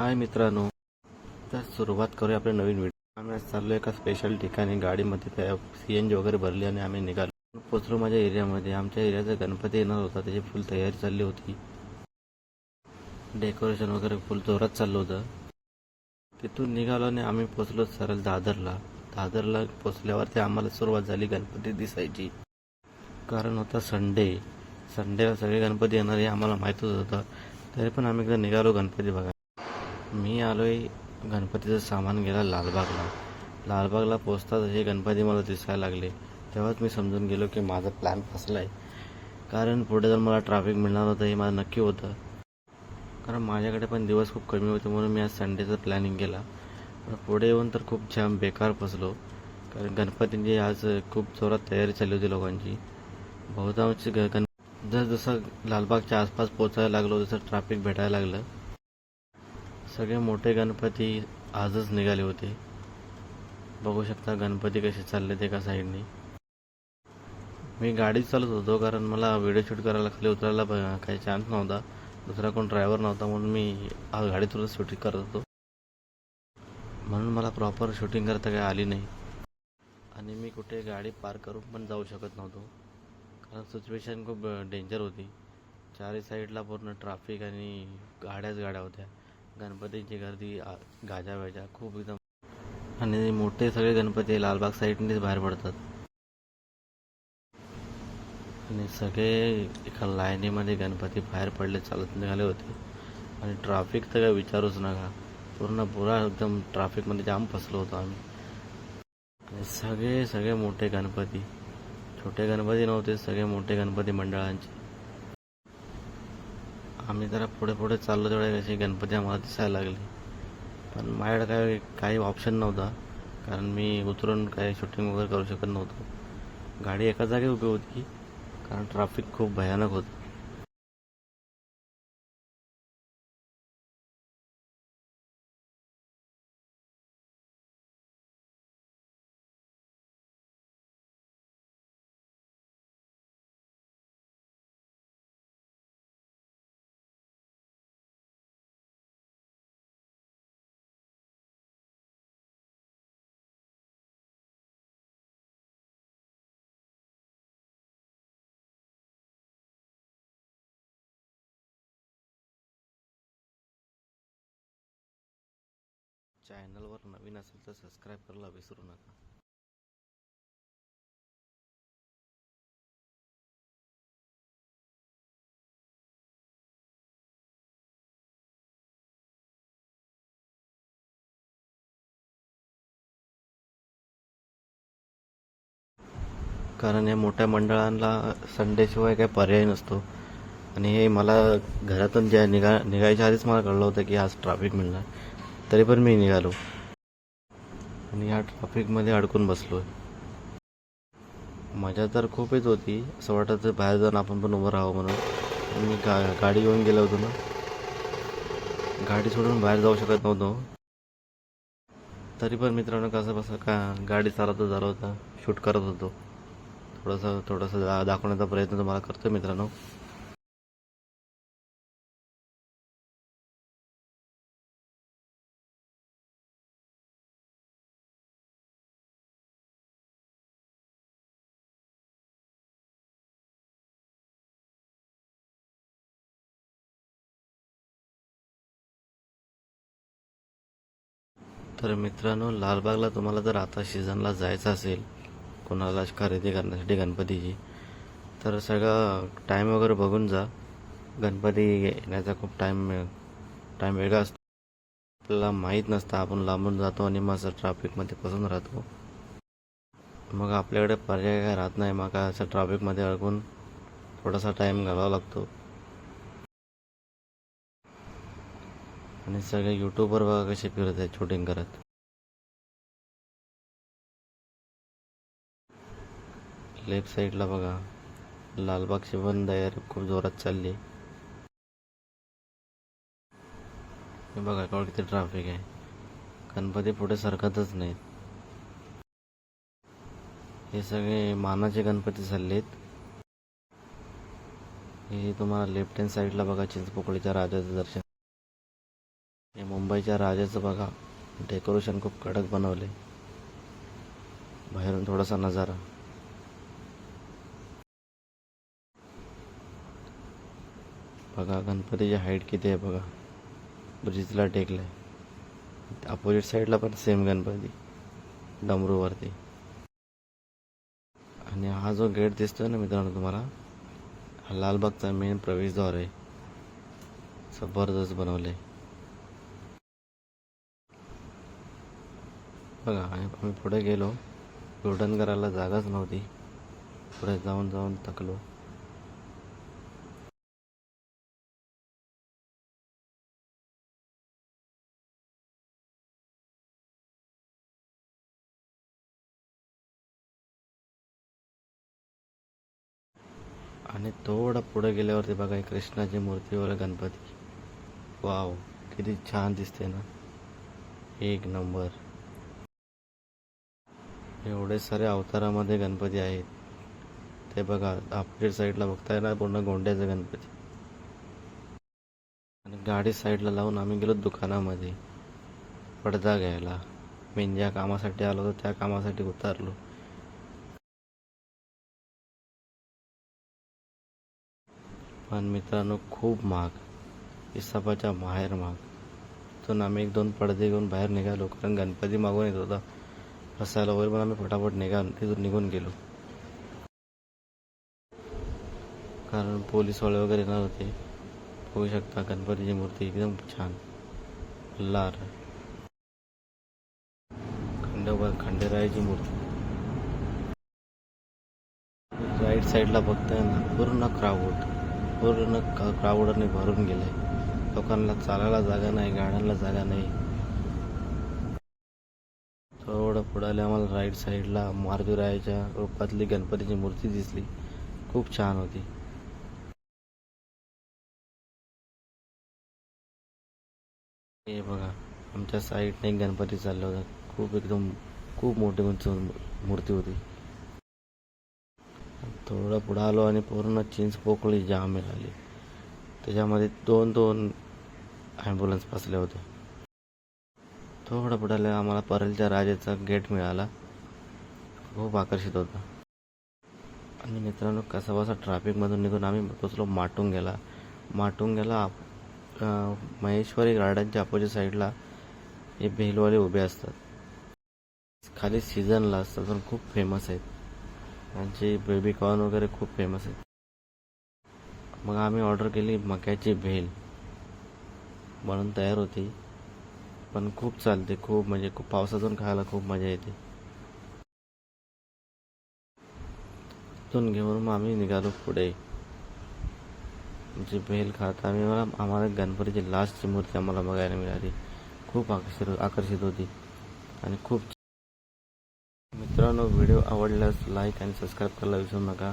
हाय मित्रांनो, तर सुरुवात करूया आपल्या नवीन व्हिडिओ. आम्ही आज चाललो एका स्पेशल ठिकाणी. गाडीमध्ये त्या CNG वगैरे भरली आणि आम्ही निघालो. पोचलो माझ्या एरियामध्ये. आमच्या एरियाचा गणपती येणार होता, त्याची फुल तयारी चालली होती. डेकोरेशन वगैरे फुल जोरात चाललं होतं. तिथून निघालो आणि आम्ही पोचलो सरळ दादरला पोचल्यावरती आम्हाला सुरुवात झाली गणपती दिसायची. कारण होता संडेला सगळे गणपती येणार हे आम्हाला माहीतच होतं. तरी पण आम्ही एकदा निघालो गणपती बघा. मी आलोय गणपतीचं सामान घ्यायला लालबागला पोचताच हे गणपती मला दिसायला लागले. तेव्हाच मी समजून गेलो की माझा प्लॅन फसला आहे. कारण पुढे जर मला ट्रॅफिक मिळणार होतं हे मला नक्की होतं. कारण माझ्याकडे पण दिवस खूप कमी होते, म्हणून मी आज संडेचं प्लॅनिंग केला. पण पुढे येऊन तर खूप जाम बेकार फसलो. कारण गणपतींची आज खूप जोरात तयारी चालली होती लोकांची. बहुतांशी जसं लालबागच्या आसपास पोचायला लागलो तसं ट्रॅफिक भेटायला लागलं. सगळे मोठे गणपती आजच निघाले होते. बघू शकता गणपती कसे चालले ते एका साईडने. मी गाडी चालत होतो कारण मला व्हिडिओ शूट करायला खाली उतरायला काही चान्स नव्हता. दुसरा कोण ड्रायव्हर नव्हता, म्हणून मी गाडीतूनच शूटिंग करत होतो. म्हणून मला प्रॉपर शूटिंग करता काही आली नाही. आणि मी कुठे गाडी पार्क करून पण जाऊ शकत नव्हतो, कारण सिच्युएशन खूप डेंजर होती. चारही साईडला पूर्ण ट्रॅफिक आणि गाड्या होत्या. गणपतीची गर्दी गाजा खूप एकदम. आणि मोठे सगळे गणपती लालबाग साईडनेच बाहेर पडतात. आणि सगळे एका लाईनीमध्ये गणपती बाहेर पडले, चालत निघाले होते. आणि ट्रॅफिक तर काय विचारूच नका. पूर्ण पुरा एकदम ट्रॅफिकमध्ये जाम फसलो होतो आम्ही. आणि सगळे मोठे गणपती, छोटे गणपती नव्हते, सगळे मोठे गणपती मंडळांचे. आम्ही जरा पुढे चाललो तेवढे कसे गणपती आम्हाला दिसायला लागले. पण माझ्याकडे काही ऑप्शन नव्हता, कारण मी उतरून काही शूटिंग वगैरे करू शकत नव्हतो. गाडी एका जागी उभी होती कारण ट्रॅफिक खूप भयानक होतं. चॅनलवर नवीन असेल तर सबस्क्राईब करायला विसरू नका. कारण या मोठ्या मंडळांना संडेशिवाय काही पर्याय नसतो. आणि हे मला घरातून निघायच्या आधीच मला कळलं होतं की आज ट्रॅफिक मिळणार. तरी पण मी निघालो आणि या ट्रॅफिकमध्ये अडकून बसलो. मजा तर खूप येत होती, असं वाटायचं बाहेर जाऊन आपण पण उभं राहावं म्हणून. मी गाडी घेऊन गेलो होतो ना, गाडी सोडून बाहेर जाऊ शकत नव्हतो. तरी पण मित्रांनो कसं का गाडी चालवता शूट करत होतो. थोडंसं दाखवण्याचा प्रयत्न तुम्हाला करतो मित्रांनो. तर मित्रांनो, लालबागला तुम्हाला जर आता सीझनला जायचं असेल, कोणाला खरेदी करण्यासाठी गणपतीची, तर सगळं टाईम वगैरे बघून जा. गणपती येण्याचा खूप टाईम वेगळा असतो. आपल्याला माहीत नसतं, आपण लांबून जातो आणि मग असं ट्रॅफिकमध्ये फसून राहतो. मग आपल्याकडे पर्याय काय राहत नाही, मग काय असं ट्रॅफिकमध्ये अडकून थोडासा टाईम घालवावा लागतो. आणि सगळे यूट्यूबर बघा कसे फिरत आहेत शूटिंग करत. लेफ्ट साईडला बघा, लालबागची पण तयारी खूप जोरात चालली. हे बघा किती ट्रॅफिक आहे. गणपती पुढे सरकतच नाहीत. हे सगळे मानाचे गणपती चाललेत. हे तुम्हाला लेफ्ट हँड साईडला बघा चिंचपोकळीच्या राजाचं दर्शन. हे मुंबई मुंबईच्या राजाचं बघा डेकोरेशन खूप कडक बनवले. बाहेरून थोडासा नजारा. बघा गणपतीची हाईट किती आहे बघा. ब्रिजला टेकलाय. अपोजिट साईडला पण सेम गणपती डमरूवरती. आणि हा जो गेट दिसतोय ना मित्रांनो तुम्हाला, हा लालबागचा मेन प्रवेशद्वार आहे. जबरदस्त बनवले बघा. आणि आम्ही पुढे गेलो, गोल्डन करायला जागाच नव्हती. पुढे जाऊन जाऊन थकलो. आणि थोडं पुढे गेल्यावरती बघा एक कृष्णाची मूर्तीवर गणपती. वाव, किती छान दिसते ना, एक नंबर. एवढे सारे अवतारामध्ये गणपती आहेत. ते बघा अपोजिट साईडला बघताय ना, पूर्ण गोंड्याचा गणपती. आणि गाडी साईडला लावून आम्ही गेलो दुकानामध्ये पडदा घ्यायला. मी ज्या कामासाठी आलो होतो त्या कामासाठी उतरलो. पण मित्रांनो खूप महाग, इसापाच्या बाहेर महाग. तिथून आम्ही 1-2 पडदे घेऊन बाहेर निघालो, कारण गणपती मागून येत होता बसायला वगैरे. पण आम्ही फटाफट तिथून निघून गेलो, कारण पोलीसवाले वगैरे येणार होते. होऊ शकता गणपतीची मूर्ती एकदम छान लार. खंडेरायाची मूर्ती. राईट साईडला बघताय ना, पूर्ण क्राऊडने भरून गेलाय. लोकांना चालायला जागा नाही, गाड्यांना जागा नाही. थोडं पुढे आम्हाला राईट साईडला मारुतीरायाच्या रूपातली गणपतीची मूर्ती दिसली. खूप छान होती. हे बघा आमच्या साईडने एक गणपती चालला होता. खूप मोठी मूर्ती होती. थोडं पुढं आलो आणि पूर्ण चिंचपोकळी जाम मिळाली. त्याच्यामध्ये 2 ॲम्ब्युलन्स फसले होते. थोडं पुढे आलं आम्हाला परलच्या राजाचा गेट मिळाला. खूप आकर्षित होता. आणि मित्रांनो कसाबसा ट्रॅफिकमधून निघून आम्ही पोचलो माटुंग्याला. महेश्वरी गार्डनच्या अपोजिट साईडला हे भेलवाले उभे असतात. खाली सीझनला असतात, पण खूप फेमस आहेत. त्यांची बेबी कॉर्न वगैरे खूप फेमस आहेत. मग आम्ही ऑर्डर केली मक्याची भेल. बनून तयार होती, पण खूप चालते. खूप पावसातून खायला खूप मजा येते. तिथून घेऊन मग आम्ही निघालो पुढे. भेल खात आम्हाला गणपतीची लास्टची मूर्ती आम्हाला बघायला मिळाली. खूप आकर्षित होती. आणि खूप मित्रांनो, व्हिडिओ आवडल्यास लाईक आणि सबस्क्राईब करायला विसरू नका.